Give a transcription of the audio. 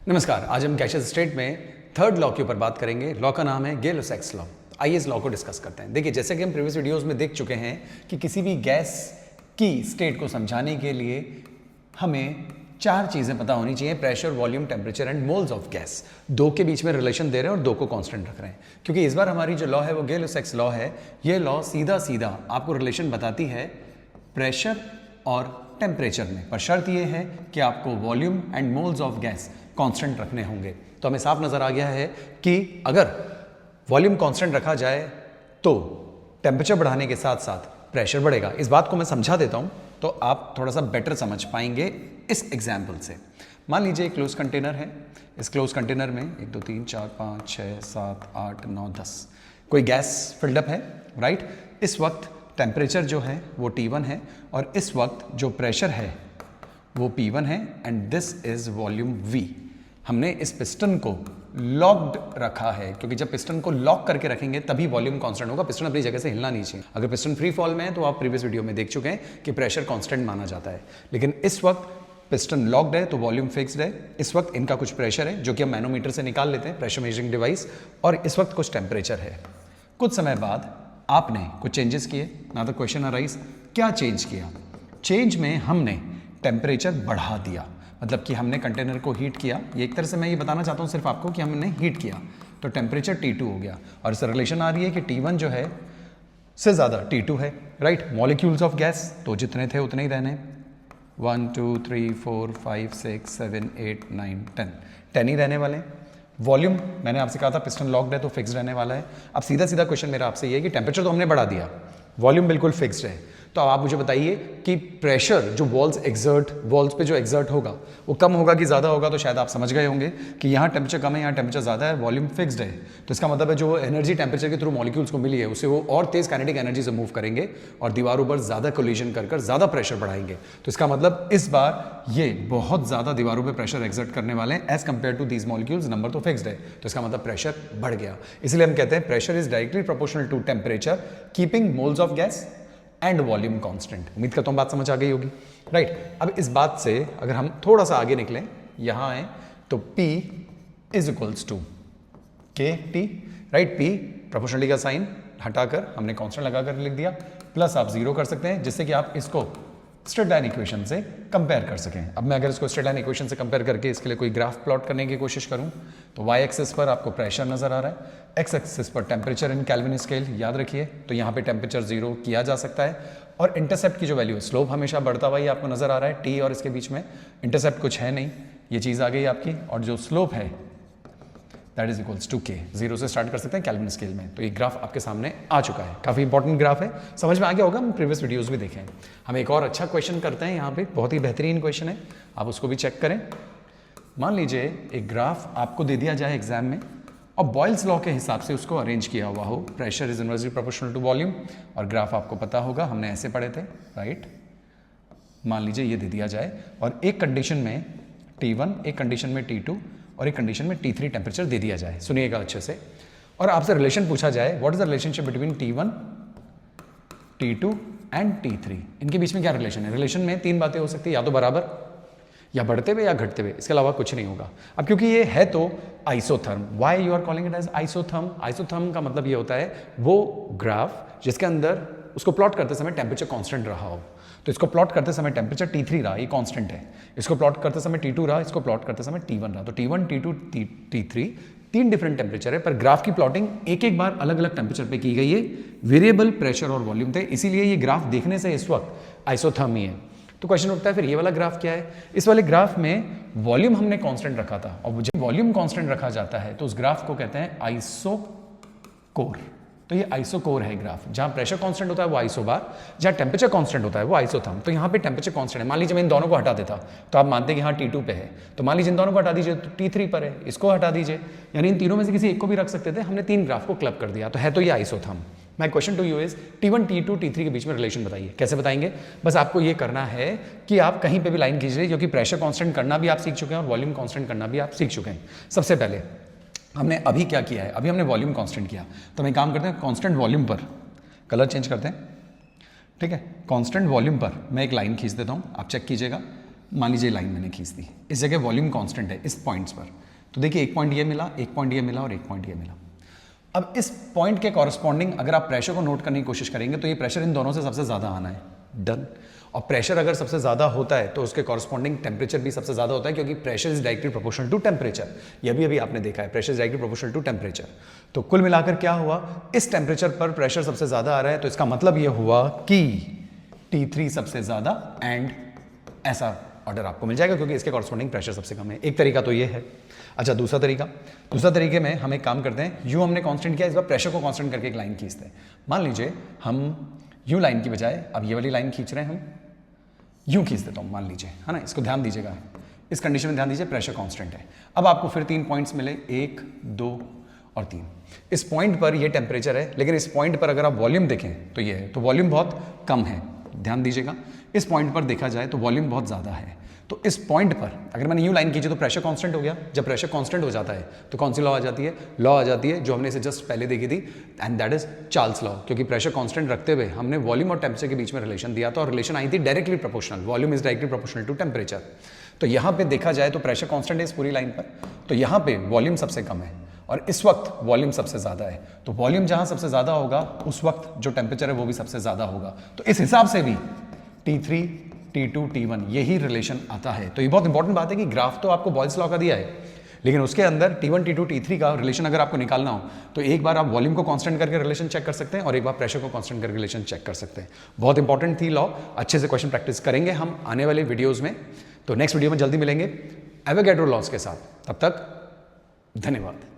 नमस्कार। आज हम गैसियस स्टेट में थर्ड लॉ के ऊपर बात करेंगे। लॉ का नाम है गेलो-सेक्स लॉ। आइए इस लॉ को डिस्कस करते हैं। देखिए, जैसे कि हम प्रीवियस वीडियोस में देख चुके हैं कि किसी भी गैस की स्टेट को समझाने के लिए हमें चार चीज़ें पता होनी चाहिए: pressure, volume, temperature and moles of gas. दो के बीच में रिलेशन दे रहे हैं और दो को कांस्टेंट रख रहे हैं, क्योंकि इस बार हमारी जो लॉ है वो गेलो-सेक्स लॉ है। ये लॉ सीधा सीधा आपको रिलेशन बताती है प्रेशर और टेम्परेचर में, पर शर्त ये है कि आपको volume and moles of gas constant रखने होंगे। तो हमें साफ नजर आ गया है कि अगर वॉल्यूम कांस्टेंट रखा जाए तो टेम्परेचर बढ़ाने के साथ साथ प्रेशर बढ़ेगा। इस बात को मैं समझा देता हूं तो आप थोड़ा सा बेटर समझ पाएंगे इस एग्जाम्पल से। मान लीजिए एक क्लोज कंटेनर है। इस क्लोज कंटेनर में 1 2 3 4 5 6 7 8 9 10 कोई गैस फिल्डअप है, राइट। इस वक्त टेम्परेचर जो है वो T1 है और इस वक्त जो प्रेशर है वो P1 है and this is volume V। हमने इस पिस्टन को लॉक्ड रखा है, क्योंकि जब पिस्टन को लॉक करके रखेंगे तभी वॉल्यूम कांस्टेंट होगा। पिस्टन अपनी जगह से हिलना नहीं चाहिए। अगर पिस्टन फ्री फॉल में है तो आप प्रीवियस वीडियो में देख चुके हैं कि प्रेशर कांस्टेंट माना जाता है, लेकिन इस वक्त पिस्टन लॉक्ड है तो वॉल्यूम फिक्स्ड है। इस वक्त इनका कुछ प्रेशर है जो कि हम मैनोमीटर से निकाल लेते हैं, प्रेशर मेजरिंग डिवाइस, और इस वक्त कुछ टेम्परेचर है। कुछ समय बाद आपने कुछ चेंजेस किए। ना द क्वेश्चन अराइज, क्या चेंज किया? चेंज में हमने टेम्परेचर बढ़ा दिया, मतलब कि हमने कंटेनर को हीट किया। ये एक तरह से मैं ये बताना चाहता हूँ सिर्फ आपको कि हमने हीट किया तो टेम्परेचर T2 हो गया, और इससे रिलेशन आ रही है कि T1 जो है से ज़्यादा T2 है, राइट। मॉलिक्यूल्स ऑफ गैस तो जितने थे उतने ही रहने, 1 2 3 4 5 6 7 8 9 10 ही रहने वाले। वॉल्यूम मैंने आपसे कहा था पिस्टन लॉक्ड है तो फिक्स रहने वाला है। अब सीधा सीधा क्वेश्चन मेरा आपसे ये है कि टेम्परेचर तो हमने बढ़ा दिया, वॉल्यूम बिल्कुल फिक्स्ड है, तो अब आप मुझे बताइए कि प्रेशर जो वॉल्स पे जो एग्जर्ट होगा वो कम होगा कि ज़्यादा होगा? तो शायद आप समझ गए होंगे कि यहाँ टेम्परेचर कम है, यहाँ टेम्परेचर ज़्यादा है, वॉल्यूम फिक्स्ड है। तो इसका मतलब है जो एनर्जी टेम्परेचर के थ्रू मॉलिक्यूल्स को मिली है उसे वो और तेज़ काइनेटिक एनर्जी से मूव करेंगे और दीवारों पर ज़्यादा कोलिजन कर ज़्यादा प्रेशर बढ़ाएंगे। तो इसका मतलब इस बार ये बहुत ज़्यादा दीवारों पर प्रेशर एग्जर्ट करने वाले हैं as compare to these molecules. Number तो फिक्स्ड है, तो इसका मतलब प्रेशर बढ़ गया। इसलिए हम कहते हैं pressure is directly proportional to temperature, keeping moles of gas and volume constant. उम्मीद करता हूँ बात समझ आ गई होगी, राइट। अब इस बात से अगर हम थोड़ा सा आगे निकलें, यहाँ आए तो P is equals to KT, right. P proportionality का साइन हटाकर हमने कांस्टेंट लगाकर लिख दिया, प्लस आप जीरो कर सकते हैं जिससे कि आप इसको स्ट्रेट लाइन इक्वेशन से कंपेयर कर सकें। अब मैं अगर इसको स्ट्रेट लाइन इक्वेशन से कंपेयर करके इसके लिए कोई ग्राफ प्लॉट करने की कोशिश करूं तो y एक्सिस पर आपको प्रेशर नजर आ रहा है, x एक्सिस पर टेम्परेचर इन केल्विन स्केल, याद रखिए। तो यहाँ पे टेम्परेचर जीरो किया जा सकता है, और इंटरसेप्ट की जो वैल्यू है, स्लोप हमेशा बढ़ता हुआ ही आपको नजर आ रहा है। t और इसके बीच में इंटरसेप्ट कुछ है नहीं, ये चीज़ आ गई आपकी, और जो स्लोप है that is equals to K। Zero से स्टार्ट कर सकते हैं केल्विन स्केल में। तो ये ग्राफ आपके सामने आ चुका है, काफ़ी इंपॉर्टेंट ग्राफ है, समझ में आ गया होगा। हम प्रीवियस वीडियोस भी देखें। हम एक और अच्छा क्वेश्चन करते हैं यहाँ पे, बहुत ही बेहतरीन क्वेश्चन है, आप उसको भी चेक करें। मान लीजिए एक ग्राफ आपको दे दिया जाए एग्जाम में और बॉयल्स लॉ के हिसाब से उसको अरेंज किया हुआ हो, pressure is inversely proportional to volume, और ग्राफ आपको पता होगा हमने ऐसे पढ़े थे, राइट। मान लीजिए ये दे दिया जाए और एक कंडीशन में T1, एक कंडीशन में T2 और एक कंडीशन में T3 टेम्परेचर दे दिया जाए। सुनिएगा अच्छे से, और आपसे रिलेशन पूछा जाए what is the relationship between T1, T2 and T3। इनके बीच में क्या रिलेशन है? रिलेशन में तीन बातें हो सकती है, या तो बराबर, या बढ़ते हुए, या घटते हुए, इसके अलावा कुछ नहीं होगा। अब क्योंकि ये है तो isotherm, why you are calling it as isotherm? Isotherm का मतलब ये होता है वो ग्राफ जिसके अंदर उसको प्लॉट करते समय टेम्परेचर कांस्टेंट रहा हो। तो इसको प्लॉट करते समय टेम्परेचर T3 रहा, ये कांस्टेंट है। इसको प्लॉट करते समय T2 रहा, इसको प्लॉट करते समय T1 रहा। तो T1, T2, T3 तीन डिफरेंट टेम्परेचर है, पर ग्राफ की प्लॉटिंग एक एक बार अलग अलग टेम्परेचर पे की गई है। वेरिएबल प्रेशर और वॉल्यूम थे, इसीलिए ये ग्राफ देखने से इस वक्त आइसोथर्म ही है। तो क्वेश्चन उठता है फिर ये वाला ग्राफ क्या है? इस वाले ग्राफ में वॉल्यूम हमने कांस्टेंट रखा था, और जब वॉल्यूम कांस्टेंट रखा जाता है तो उस ग्राफ को कहते हैं आइसोकोर। तो ये आइसोकोर है ग्राफ, जहां प्रेशर कांस्टेंट होता है वो आइसोबार, जहां टेम्परेचर कांस्टेंट होता है वो आइसोथर्म। तो यहाँ पे टेम्परेचर कांस्टेंट है। मान लीजिए मैं इन दोनों को हटा देता तो आप मानते हैं कि हाँ T2 पे है, तो मान लीजिए इन दोनों को हटा दीजिए तो T3 पर है, इसको हटा दीजिए, यानी इन तीनों में से किसी एक को भी रख सकते थे। हमने तीन ग्राफ को क्लब कर दिया, तो है तो ये isotherm. My question to you is T1, T2, T3 के बीच में रिलेशन बताइए। कैसे बताएंगे? बस आपको ये करना है कि आप कहीं पे भी लाइन खींचिए, क्योंकि प्रेशर कांस्टेंट करना भी आप सीख चुके हैं और वॉल्यूम कांस्टेंट करना भी आप सीख चुके हैं। सबसे पहले हमने अभी क्या किया है? अभी हमने वॉल्यूम कांस्टेंट किया, तो हम एक काम करते हैं, कांस्टेंट वॉल्यूम पर कलर चेंज करते हैं, ठीक है। कांस्टेंट वॉल्यूम पर मैं एक लाइन खींच देता हूँ, आप चेक कीजिएगा। मान लीजिए लाइन मैंने खींच दी, इस जगह वॉल्यूम कांस्टेंट है इस पॉइंट्स पर, तो देखिए एक पॉइंट ये मिला, एक पॉइंट ये मिला और एक पॉइंट ये मिला। अब इस पॉइंट के कॉरस्पॉन्डिंग अगर आप प्रेशर को नोट करने की कोशिश करेंगे तो ये प्रेशर इन दोनों से सबसे ज़्यादा आना है, डन। और प्रेशर अगर सबसे ज़्यादा होता है तो उसके कॉरस्पॉन्डिंग टेम्परेचर भी सबसे ज़्यादा होता है, क्योंकि pressure is directly proportional to temperature. यह भी अभी आपने देखा है, pressure is directly proportional to temperature. तो कुल मिलाकर क्या हुआ, इस टेम्परेचर पर प्रेशर सबसे ज़्यादा आ रहा है, तो इसका मतलब यह हुआ कि T3 सबसे ज़्यादा, एंड ऐसा ऑर्डर आपको मिल जाएगा क्योंकि इसके कॉरस्पॉन्डिंग प्रेशर सबसे कम है। एक तरीका तो ये है। अच्छा, दूसरा तरीके में हम एक काम करते हैं, यू हमने कांस्टेंट किया, इस बार प्रेशर को कांस्टेंट करके एक लाइन खींचते हैं। मान लीजिए हम यू लाइन की बजाय अब ये वाली लाइन खींच रहे हैं, हम यूं खींच देता हूं मान लीजिए, है ना। इसको ध्यान दीजिएगा, इस कंडीशन में ध्यान दीजिए, प्रेशर कांस्टेंट है। अब आपको फिर 3 पॉइंट्स मिले, 1, 2 और 3। इस पॉइंट पर ये टेम्परेचर है, लेकिन इस पॉइंट पर अगर आप वॉल्यूम देखें तो ये है, तो वॉल्यूम बहुत कम है, ध्यान दीजिएगा। इस पॉइंट पर देखा जाए तो वॉल्यूम बहुत ज़्यादा है। तो इस पॉइंट पर अगर मैंने यू लाइन खींची तो प्रेशर कांस्टेंट हो गया। जब प्रेशर कांस्टेंट हो जाता है तो कौन सी लॉ आ जाती है, लॉ आ जाती है जो हमने इसे जस्ट पहले देखी थी, and that is Charles law. क्योंकि प्रेशर कांस्टेंट रखते हुए हमने वॉल्यूम और टेम्परेचर के बीच में रिलेशन दिया था, और रिलेशन आई थी directly proportional, volume is directly proportional to temperature. तो यहाँ पे देखा जाए तो प्रेशर कांस्टेंट है इस पूरी लाइन पर, तो यहाँ पे वॉल्यूम सबसे कम है और इस वक्त वॉल्यूम सबसे ज़्यादा है। तो वॉल्यूम जहाँ सबसे ज़्यादा होगा उस वक्त जो टेम्परेचर है वो भी सबसे ज़्यादा होगा। तो इस हिसाब से भी T3, T2, T1 यही रिलेशन आता है। तो ये बहुत इंपॉर्टेंट बात है कि ग्राफ तो आपको बॉयल्स लॉ का दिया है, लेकिन उसके अंदर T1, T2, T3 का रिलेशन अगर आपको निकालना हो तो एक बार आप वॉल्यूम को कांस्टेंट करके रिलेशन चेक कर सकते हैं और एक बार प्रेशर को कांस्टेंट करके रिलेशन चेक कर सकते हैं। बहुत इंपॉर्टेंट थी लॉ, अच्छे से क्वेश्चन प्रैक्टिस करेंगे हम आने वाले वीडियोज में। तो नेक्स्ट वीडियो में जल्दी मिलेंगे एवोगैड्रो लॉज के साथ, तब तक धन्यवाद।